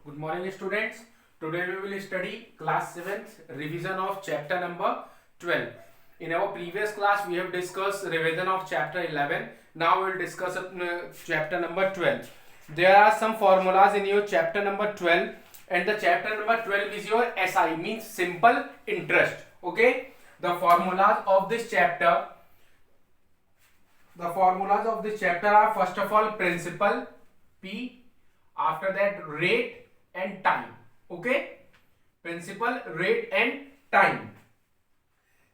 Good morning, students. Today we will study class 7th revision of chapter number 12. In our previous class, we have discussed revision of chapter 11. Now we will discuss chapter number 12. There are some formulas in your chapter number 12, and the chapter number 12 is your SI, means simple interest. Okay, the formulas of this chapter. The formulas of this chapter are, first of all, principal P, after that rate and time. Okay, principal, rate and time.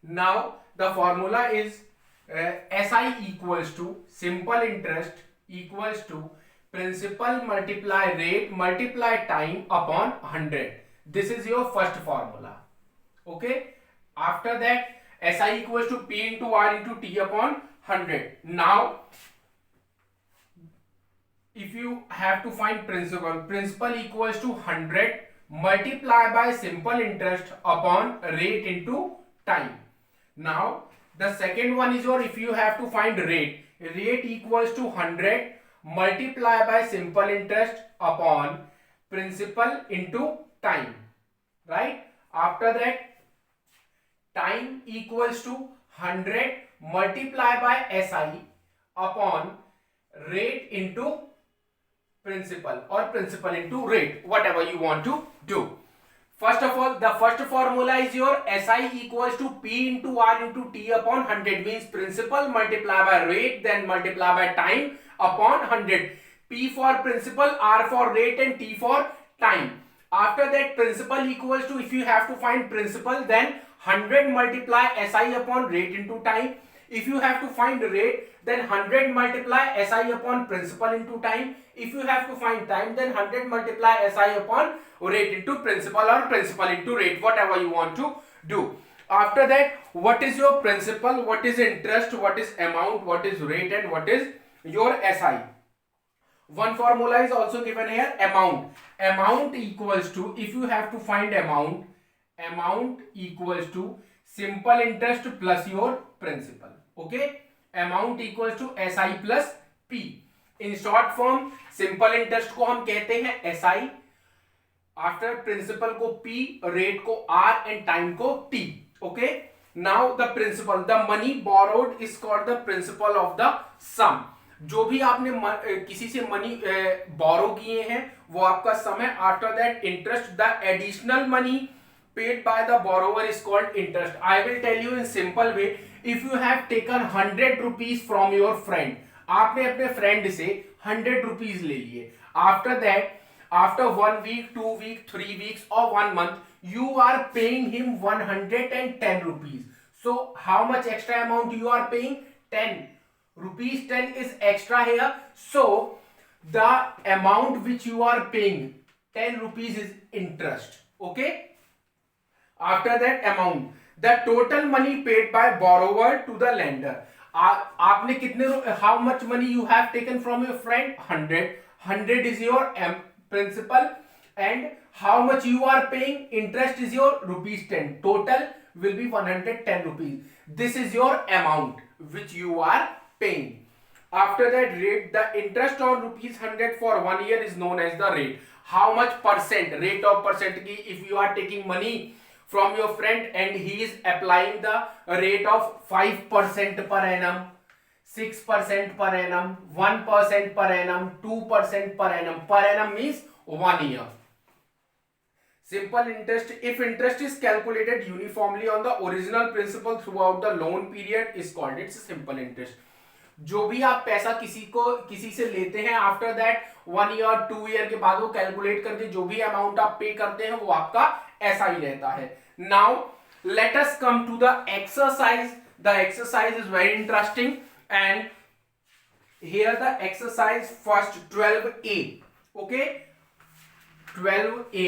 Now the formula is SI equals to simple interest equals to principal multiply rate multiply time upon 100. This is your first formula. Okay, after that SI equals to P into R into T upon 100. Now if you have to find principal equals to 100 multiply by simple interest upon rate into time. Now the second one is your, if you have to find rate equals to 100 multiply by simple interest upon principal into time, right? After that time equals to 100 multiply by SI upon rate into principal or principal into rate, whatever you want to do. First of all, the first formula is your SI equals to P into R into T upon 100, means principal multiply by rate then multiply by time upon 100. P for principal, R for rate and T for time. After that principal equals to, if you have to find principal, then 100 multiply SI upon rate into time. If you have to find rate, then 100 multiply SI upon principal into time. If you have to find time, then 100 multiply SI upon rate into principal or principal into rate, whatever you want to do. After that, what is your principal, what is interest, what is amount, what is rate and what is your SI. One formula is also given here, amount. Amount equals to, if you have to find amount equals to simple interest plus your principal. Okay, amount equals to SI plus P. In short form, simple interest को हम कहते हैं SI, after principal को P, rate को R and time को T. Okay, now the principal, the money borrowed is called the principal of the sum. जो भी आपने किसी से मनी बोरो किए हैं वो आपका सम है. After that interest, the additional money paid by the borrower is called interest. I will tell you in simple way. If you have taken 100 rupees from your friend, आपने अपने फ्रेंड से 100 rupees ले लिए. After that, after 1 week, 2 week, 3 weeks or 1 month, you are paying him 110 rupees. So how much extra amount you are paying? 10 rupees. 10 is extra here. So the amount which you are paying 10 rupees is interest. Okay, after that amount, the total money paid by borrower to the lender. आपने कितने, how much money you have taken from your friend? 100 is your principal and how much you are paying? Interest is your rupees 10. Total will be 110 rupees. This is your amount which you are paying. After that, rate, the interest on rupees 100 for 1 year is known as the rate. How much percent, rate of percent की, if you are taking money from your friend and he is applying the rate of 5% per annum, 6% per annum, 1% per annum, 2% per annum. Per annum means 1 year. Simple interest, if interest is calculated uniformly on the original principal throughout the loan period, is called its simple interest. जो भी आप पैसा किसी से लेते हैं, after that 1 year 2 year के बाद वो कैलकुलेट करके जो भी अमाउंट आप पे करते हैं वो आपका ऐसा ही रहता है. Now let us come to the exercise. The exercise is very interesting and here the exercise first 12A. Okay, 12A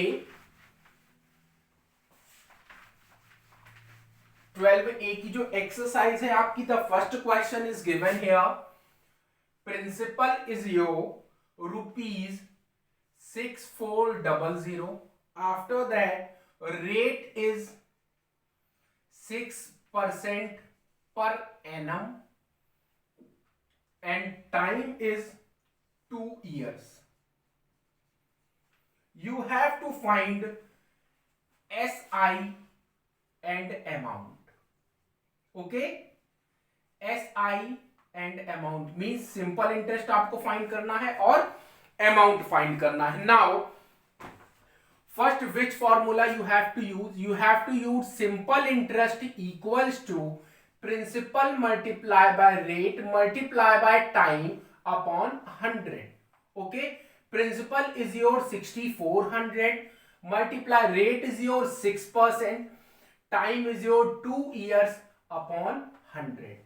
की जो एक्सरसाइज है आपकी, the first question is given here. Principal is your rupees 6400. After that rate is 6% per annum and time is 2 years. you have to find SI and amount. Okay, SI and amount means simple interest आपको find करना है और amount find करना है. Now first, which formula you have to use? You have to use simple interest equals to principal multiply by rate multiply by time upon 100. Okay, principal is your 6400, multiply rate is your 6%, time is your 2 years upon 100.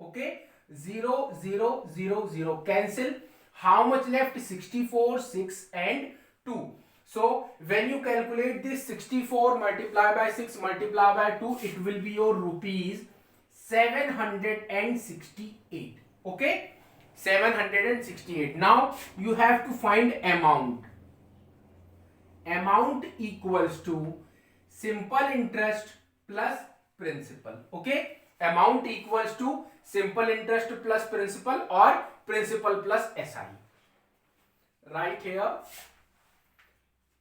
Okay, 0 0 0 0 cancel. How much left? 64, 6 and 2. So when you calculate this 64 multiply by 6 multiply by 2, it will be your rupees 768. Okay, 768. Now you have to find amount. Amount equals to simple interest plus principal. Okay, amount equals to simple interest plus principal or principal plus SI. Right here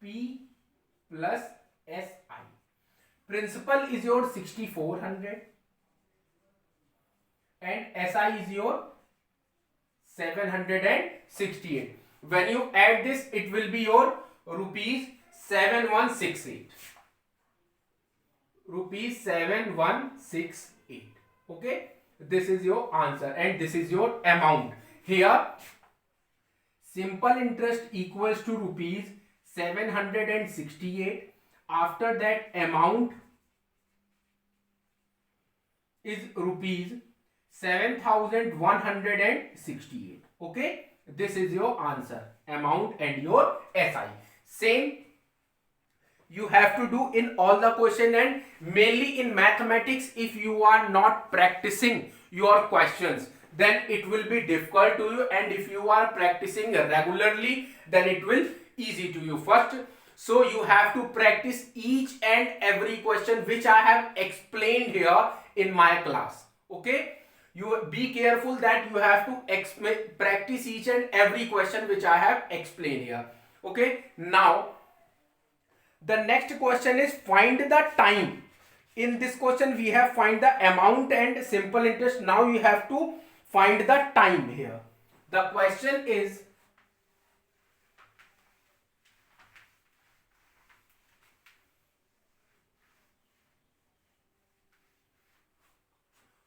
P plus SI. Principal is your 6400 and SI is your 768. When you add this, it will be your rupees 7168. Rupees 7168. Okay, this is your answer and this is your amount. Here simple interest equals to rupees 768. After that, amount is rupees 7168. Okay, this is your answer, amount and your SI. Same you have to do in all the question, and mainly in mathematics. If you are not practicing your questions, then it will be difficult to you, and if you are practicing regularly, then it will easy to you. First, so you have to practice each and every question which I have explained here in my class. Okay, you be careful that you have to practice each and every question which I have explained here. Okay, now the next question is find the time. In this question we have find the amount and simple interest. Now you have to find the time here. The question is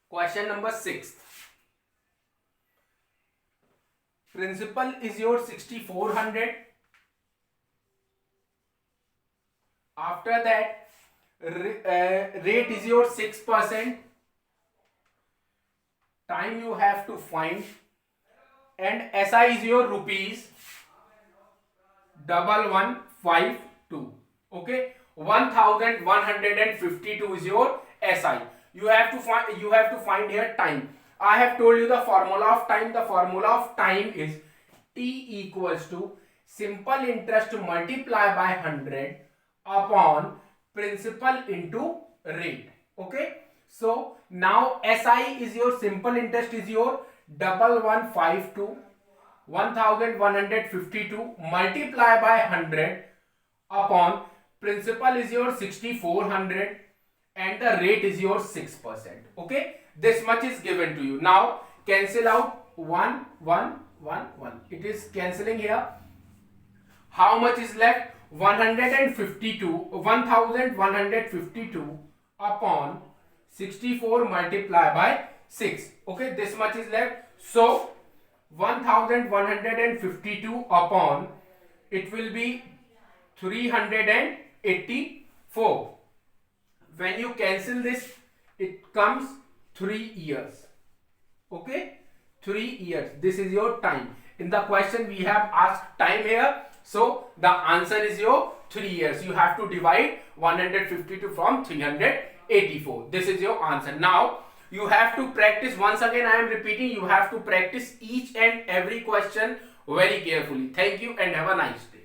question number 6. Principal is your 6400. After that, rate is your 6%. Time you have to find, and SI is your rupees 1152. Okay, 1152 is your SI. You have to find here time. I have told you the formula of time. The formula of time is T equals to simple interest multiply by 100 upon principal into rate. Okay, so now SI is your simple interest is your 1152, 1152 multiply by 100 upon principal is your 6400 and the rate is your 6%. Okay, this much is given to you. Now cancel out 1 1 1 1. It is cancelling here. How much is left? 1152 upon 64 multiply by 6. Okay, this much is left. So 1152 upon, it will be 384. When you cancel this, it comes 3 years. Okay, 3 years. This is your time. In the question we have asked time here, so the answer is your 3 years. You have to divide 152 from 384. This is your answer. Now you have to practice. Once again I am repeating, you have to practice each and every question very carefully. Thank you and have a nice day.